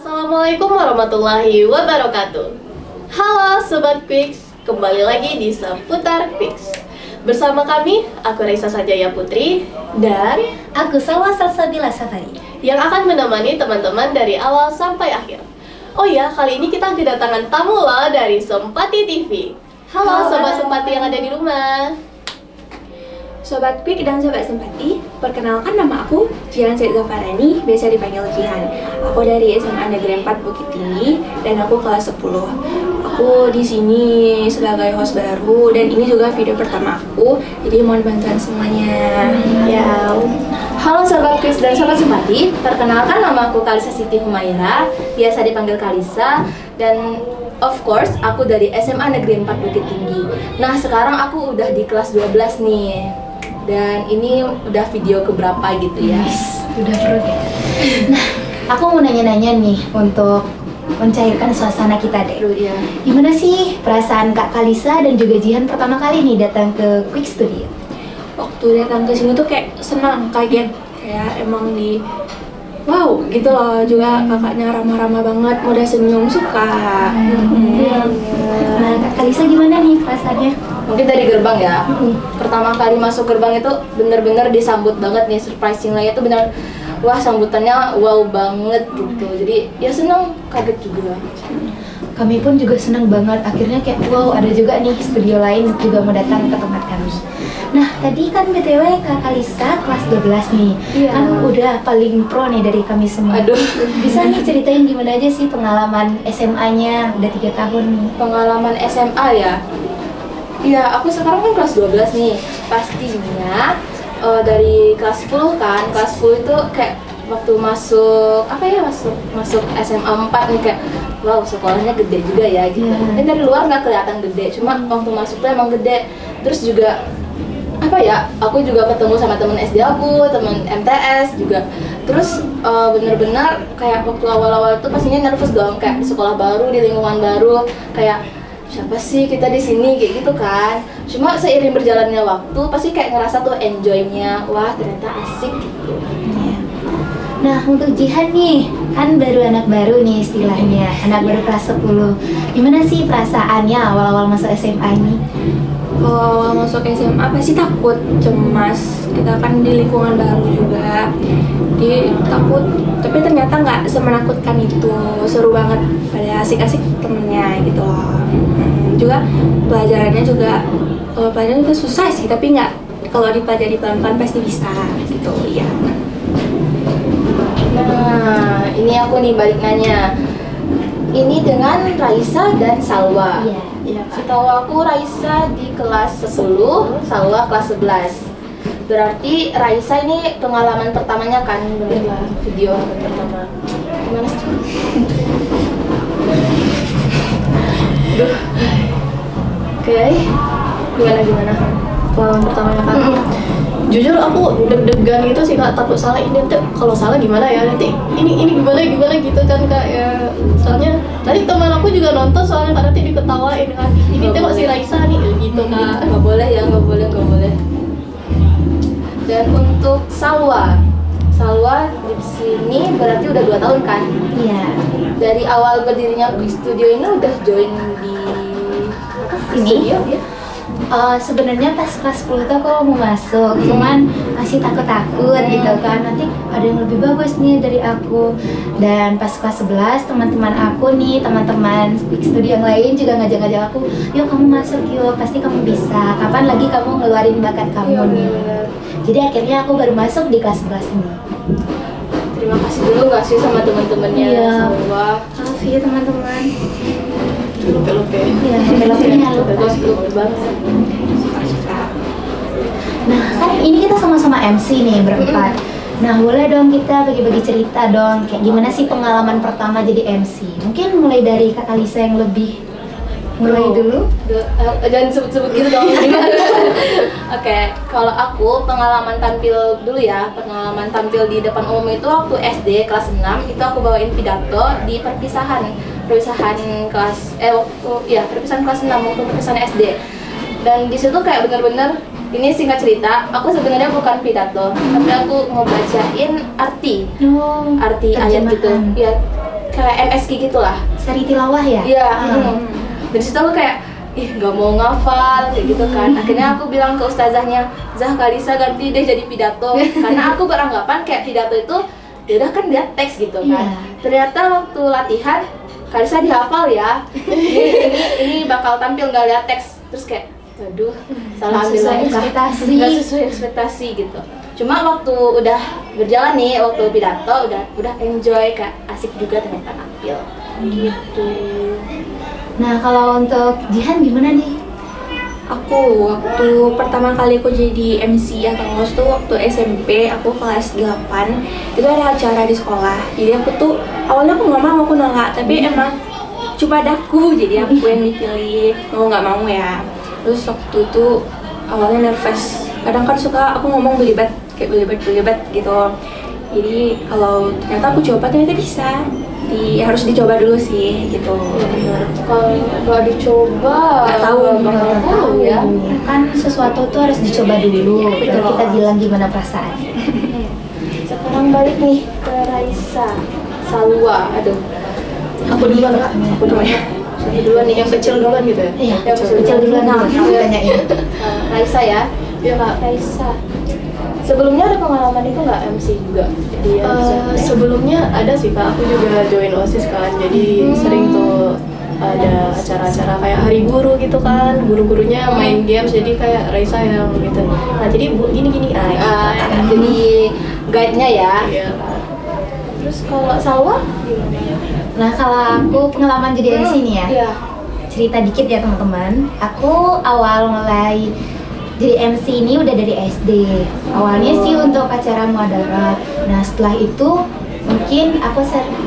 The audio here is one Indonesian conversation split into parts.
Assalamualaikum warahmatullahi wabarakatuh. Halo Sobat Quicks, kembali lagi di Seputar Quicks. Bersama kami, aku Raisa Sajaya Putri dan aku Salwa Salsabila Safari yang akan menemani teman-teman dari awal sampai akhir. Oh ya, kali ini kita kedatangan tamu loh dari Sempati TV. Halo Sobat Sempati yang ada di rumah. Sobat Quick dan Sobat Sempati, perkenalkan nama aku Jihan Said Zafarani, biasa dipanggil Jihan. Aku dari SMA Negeri 4 Bukit Tinggi dan aku kelas 10. Aku di sini sebagai host baru dan ini juga video pertama aku, jadi mohon bantuan semuanya. Ya. Halo Sobat Quiz dan Sobat Sempati, perkenalkan nama aku Kalisa Siti Humaira, biasa dipanggil Kalisa, dan of course aku dari SMA Negeri 4 Bukit Tinggi. Nah sekarang aku udah di kelas 12 nih, dan ini udah video keberapa gitu ya. Udah perut. Nah, aku mau nanya-nanya nih untuk mencairkan suasana kita deh. Ya. Gimana sih perasaan Kak Kalisa dan juga Jihan pertama kali nih datang ke Quick Studio? Waktu datang ke sini tuh kayak senang, kaget, kayak emang di wow gitu loh. Juga kakaknya ramah-ramah banget, mudah senyum, suka. Nah, Kak Kalisa gimana nih perasaannya? Mungkin dari gerbang ya. Pertama kali masuk gerbang itu bener-bener disambut banget nih, surprisingly itu bener. Wah, sambutannya wow banget gitu. Jadi ya seneng, kaget juga. Kami pun juga senang banget, akhirnya kayak wow ada juga nih studio lain juga mau datang ke tempat kami. Nah tadi kan BTW Kak Kalisa kelas 12 nih, kan udah paling pro nih dari kami semua. Aduh. Bisa nih ceritain gimana aja sih pengalaman SMA-nya, udah 3 tahun nih. Pengalaman SMA ya? Iya, aku sekarang kan kelas 12 nih. Pastinya dari kelas 10 kan, kelas 10 itu kayak waktu masuk masuk SMA 4 nih kayak wow sekolahnya gede juga ya gitu. Dan dari luar nggak kelihatan gede, cuma waktu masuk tuh emang gede. Terus juga aku juga ketemu sama temen SD aku, temen MTS juga. Terus bener-bener kayak waktu awal-awal tuh pastinya nervous dong, kayak di sekolah baru, di lingkungan baru, kayak siapa sih kita di sini kayak gitu kan. Cuma seiring berjalannya waktu pasti kayak ngerasa tuh enjoy-nya, wah ternyata asik gitu. Nah untuk Jihan nih, kan baru anak baru nih istilahnya, anak baru kelas 10. Gimana sih perasaannya awal-awal masuk SMA ini? Kalau masuk SMA pasti takut, cemas. Kita kan di lingkungan baru juga, jadi takut. Tapi ternyata nggak semenakutkan itu, seru banget. Pada asik-asik temennya gitu loh. Juga pelajarannya juga, kalau pelajaran itu susah sih, tapi nggak, kalau dipelajari pelan-pelan pasti bisa gitu ya. Nah, ini aku nih balik nanya. Ini dengan Raisa dan Salwa. Iya. Setahu aku Raisa di kelas 10, Salwa kelas 11. Berarti Raisa ini pengalaman pertamanya kan dengan video pertama. Gimana sih? Oke. Gimana? Pengalaman pertamanya kan. Jujur aku deg-degan gitu sih Kak, takut salah ini nanti kalau salah gimana ya nanti ini gimana gitu kan Kak ya. Soalnya tadi teman aku juga nonton soalnya Kak, nanti diketawain kan. Ini tengok si Raisa nih gitu Kak. Nggak boleh. Dan untuk Salwa di sini berarti udah 2 tahun kan? Iya. Dari awal berdirinya Quick Studio ini udah join di studio ya? Sebenarnya pas kelas 10 tuh aku mau masuk, cuman masih takut-takut gitu kan, nanti ada yang lebih bagus nih dari aku. Dan pas kelas 11 teman-teman aku nih, teman-teman Quick Studio yang lain juga ngajak-ngajak aku, yuk kamu masuk yuk, pasti kamu bisa, kapan lagi kamu ngeluarin bakat kamu nih. Jadi akhirnya aku baru masuk di kelas 11 ini. Terima kasih dulu nggak sih sama teman-temannya Salwa. Maaf ya teman-teman. Lupa-lupa. Iya, beloknya lupa. banget. Nah, kan ini kita sama-sama MC nih berempat. Nah, boleh dong kita bagi-bagi cerita dong, kayak gimana sih pengalaman pertama jadi MC? Mungkin mulai dari Kak Kalisa yang lebih mulai dulu. Jangan sebut-sebut gitu dong. Oke, kalau aku pengalaman tampil dulu ya. Pengalaman tampil di depan umum itu waktu SD kelas 6 itu aku bawain pidato di perpisahan kelas perpisahan kelas 6 waktu perpisahan SD. Dan di situ kayak bener-bener, ini singkat cerita, aku sebenarnya bukan pidato, tapi aku mau bacain arti ayat gitu. Ya, kayak MSK gitulah. Seri tilawah ya? Iya. Dari situ aku kayak nggak mau ngafal kayak gitu kan. Akhirnya aku bilang ke ustazahnya, Zah, Kalisa ganti deh jadi pidato. Karena aku beranggapan kayak pidato itu ya udah kan dia teks gitu kan. Ternyata waktu latihan Kalisa dihafal ya. Ini bakal tampil nggak lihat teks. Terus kayak waduh, salah ambil langkah, nggak sesuai ekspektasi gitu. Cuma waktu udah berjalan nih, waktu pidato udah enjoy, kayak asik juga ternyata tampil gitu. Nah kalau untuk Jihan gimana nih? Aku waktu pertama kali aku jadi MC atau host tuh waktu SMP, aku kelas 8. Itu ada acara di sekolah. Jadi aku tuh awalnya aku nggak mau, aku nolak, tapi emang cuma adaku, jadi aku yang dipilih, mau nggak mau ya. Terus waktu itu awalnya nervous. Kadang kan suka aku ngomong belibet gitu. Jadi kalau ternyata aku coba ternyata bisa. Harus dicoba dulu sih gitu. Kalau nggak dicoba nggak tahu ya. Kan sesuatu tuh harus dicoba dulu. Baru kita bilang gimana perasaan. Sekarang balik nih ke Raisa, Salwa. Aduh, Aku duluan Kak. aku duluan ya. Saya duluan nih, Yang kecil duluan gitu ya? Iya, Yang kecil duluan Nah, aku tanyain. Raisa ya. Iya Kak. Raisa. Sebelumnya ada pengalaman itu nggak MC juga? Di Sebelumnya ada sih Kak, aku juga join OSIS kan, jadi sering tuh ada acara-acara kayak hari guru gitu kan, guru-gurunya main games, jadi kayak Raisa yang gitu. Nah jadi bu gini-gini, jadi guide-nya ya. Iya. Terus kalau Salwa? Nah kalau aku pengalaman jadi MC nih ya, Iya. cerita dikit ya teman-teman. Aku awal mulai jadi MC ini udah dari SD. Awalnya sih untuk acara muadarat. Nah setelah itu mungkin aku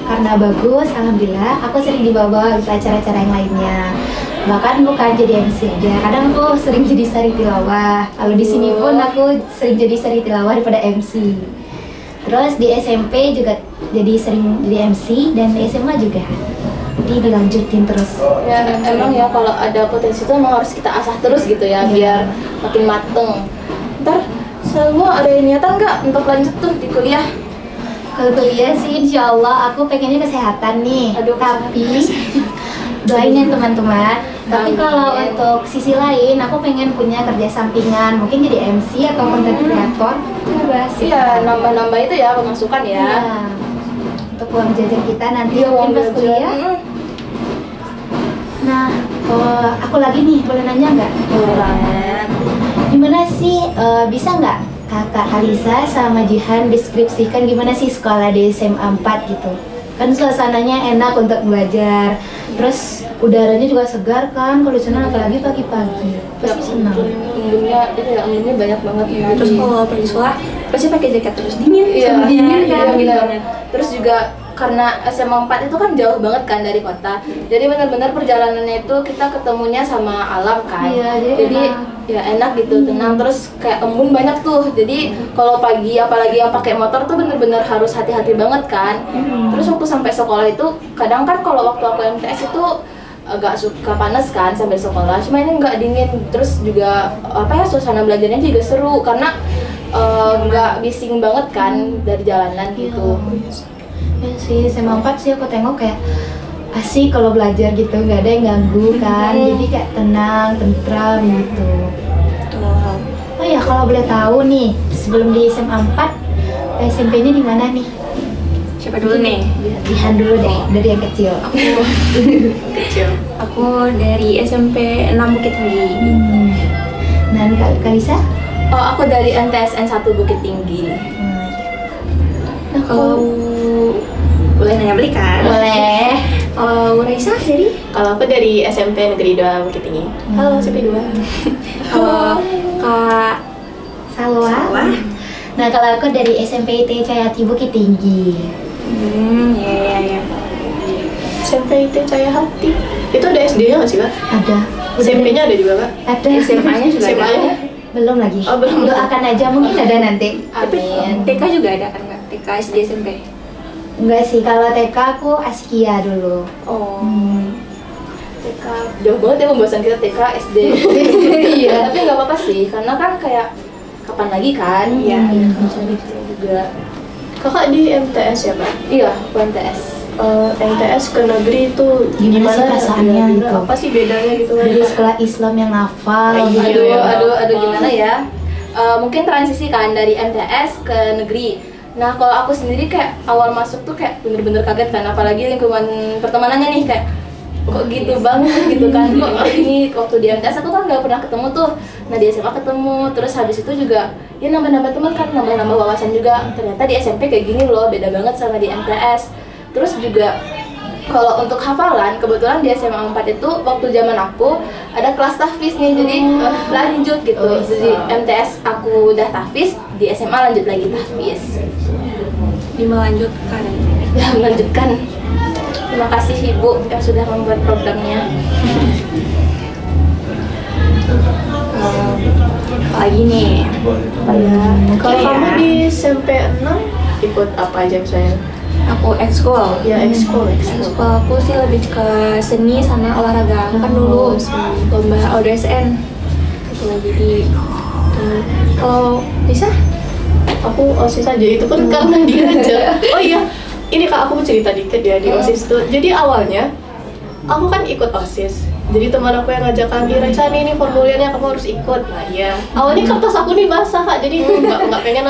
karena bagus, alhamdulillah aku sering dibawa ke acara-acara yang lainnya. Bahkan bukan jadi MC aja, kadang aku sering jadi sari tilawah. Kalau di sini pun aku sering jadi sari tilawah daripada MC. Terus di SMP juga jadi sering jadi MC, dan di SMA juga. Jadi dilanjutin terus. Ya emang ya kalau ada potensi itu emang harus kita asah terus gitu ya, biar makin mateng. Ntar Salwa ada niatan nggak untuk lanjut tuh di kuliah? Kalau kuliah sih insya Allah aku pengennya kesehatan nih. Aduh, tapi doain ya teman-teman. Tapi kalau untuk sisi lain aku pengen punya kerja sampingan, mungkin jadi MC atau content creator. Sih. Iya, nambah-nambah itu ya pemasukan ya. Iya. Untuk uang jajan kita nanti Iya, mungkin uang pas jajan. kuliah. Nah, aku lagi nih, boleh nanya nggak? Boleh banget. Gimana sih, bisa nggak Kakak Kalisa sama Jihan deskripsikan gimana sih sekolah di SMA 4 gitu? Kan suasananya enak untuk belajar, terus udaranya juga segar kan kalau di sana, apalagi pagi-pagi. Pasti senang. Embunnya itu ya, embunnya banyak banget ya. Terus kalau pergi sekolah pasti pakai jaket terus dingin, Iya, sama dingin kan iya, gitu. benar. Terus juga karena SMA 4 itu kan jauh banget kan dari kota. Jadi benar-benar perjalanannya itu kita ketemunya sama alam kan. Iya, jadi ya enak gitu, tenang. Terus kayak embun banyak tuh. Jadi kalau pagi apalagi yang pakai motor tuh bener-bener harus hati-hati banget kan. Terus waktu sampai sekolah itu kadang kan kalau waktu aku MTS itu agak suka panas kan sampai sekolah. Cuma ini nggak dingin. Terus juga apa ya, suasana belajarnya juga seru karena nggak bising banget kan dari jalanan gitu. Ya sih, SMA 4 sih aku tengok kayak asik kalau belajar gitu, nggak ada yang ganggu kan, jadi kayak tenang, tentram gitu. Betul. Oh ya, kalau boleh tahu nih, sebelum di SMA 4, SMP-nya di mana nih? Siapa dulu nih? Jihan dulu deh, dari yang kecil. Aku dari SMP 6 Bukit Tinggi. Dan Kalisa? Oh, aku dari NTSN 1 Bukit Tinggi. Nah, Kalau boleh nanya beli kan? boleh. Raisa dari? Kalau aku dari SMP Negeri 2 Bukit Tinggi. Halo SMP 2. Kalau Kak Salwa. Salwa? Nah, kalau aku dari SMP IT Cayati Bukit Tinggi. Ya. SMP IT Cahaya Hati. Itu ada SD-nya nggak sih Kak? Ada. SMP-nya ada juga Kak? Ada. SMA-nya juga ada. SMA-nya? Belum lagi. Oh, belum. Doakan aja, mungkin ada nanti. Amin. TK juga ada kan Kak? TK, SD, SMP? Enggak sih, kalau TK aku Askia dulu. Oh, Hmm. TK jauh banget ya pembahasan kita, TK, SD. Iya, tapi nggak apa-apa sih, karena kan kayak kapan lagi kan? Iya. Juga. Kakak di MTS ya Kak? Iya, aku MTS. MTS ke negeri itu Gimana sih perasaannya ya, gitu? apa sih bedanya gitu kan? Dari sekolah Islam yang hafal Iya, gitu. Aduh, gimana ya? Mungkin transisi kan dari MTS ke negeri. Nah, kalau aku sendiri kayak awal masuk tuh kayak bener-bener kaget kan, apalagi lingkungan pertemanannya nih kayak kok gitu banget gitu kan. Kok ini waktu di MTS aku kan nggak pernah ketemu tuh. Nah, di SMA ketemu, terus habis itu juga ya nambah-nambah teman kan, nambah-nambah wawasan juga. Ternyata di SMP kayak gini loh, beda banget sama di MTS. Terus juga kalau untuk hafalan, kebetulan di SMA 4 itu waktu zaman aku ada kelas tahfiz nih, jadi lanjut gitu. Jadi MTS aku udah tahfiz, di SMA lanjut lagi tahfiz. Melanjutkan. Ya, melanjutkan. Terima kasih Ibu yang sudah membuat programnya. Lagi nih. Kalau kamu di SMP 6 ikut apa aja misalnya? Aku ekskul. Ya ekskul. Ekskul aku sih lebih ke seni sama olahraga. Kan dulu lomba ODSN. Gitu. Jadi kalau bisa Aku OSIS aja, itu pun karena diajak. Oh iya, ini Kak, aku mau cerita dikit ya di OSIS tuh. Jadi awalnya aku kan ikut OSIS. Jadi teman aku yang ngajak Kak, Raisa nih, ini formulirnya kamu harus ikut. Nah iya, awalnya kertas aku nih basah Kak, jadi nggak pengen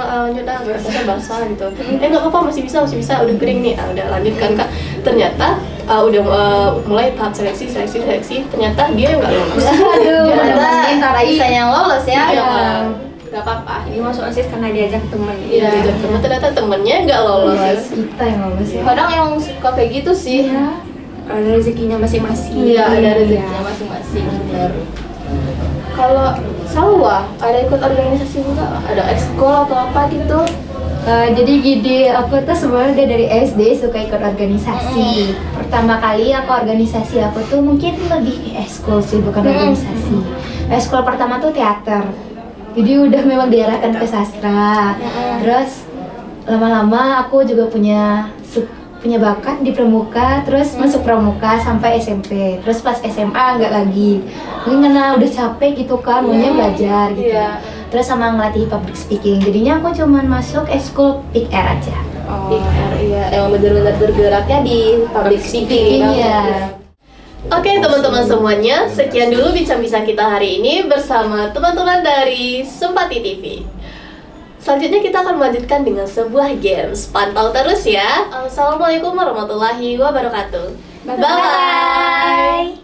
lanjut kertasnya basah gitu. Nggak apa-apa, masih bisa, udah kering nih. Udah lanjutkan Kak. Ternyata udah mulai tahap seleksi. Ternyata dia nggak lolos. Aduh, Ternyata Raisa yang lolos ya. Iya. Gak apa-apa. ini masuk OSIS karena diajak temen. Iya, diajak teman, ternyata temennya nggak lolos. Kita yang lolos ya. Kadang yang suka kayak gitu sih. Ada rezekinya masing-masing. Iya, ada rezekinya masing-masing. Benar. Kalau Salwa, ada ikut organisasi juga? Ada ekskul atau apa gitu? Jadi gini, aku tuh sebenarnya dari SD suka ikut organisasi. Pertama kali aku organisasi aku tuh mungkin lebih ke ekskul sih, bukan organisasi. Ekskul pertama tuh teater. Jadi udah memang diarahkan ke sastra. Terus lama-lama aku juga punya bakat di pramuka, terus masuk pramuka sampai SMP. Terus pas SMA enggak lagi. Mungkin karena udah capek gitu kan, maunya belajar gitu. Iya. Terus sama ngelatih public speaking. Jadinya aku cuman masuk ekskul Pick Air aja. PR, iya, emang bener-bener bergeraknya di public speaking. Iya. Oke teman-teman semuanya, sekian dulu bincang-bincang kita hari ini bersama teman-teman dari Sempati TV. Selanjutnya kita akan melanjutkan dengan sebuah games. Pantau terus ya. Assalamualaikum warahmatullahi wabarakatuh. Bye-bye.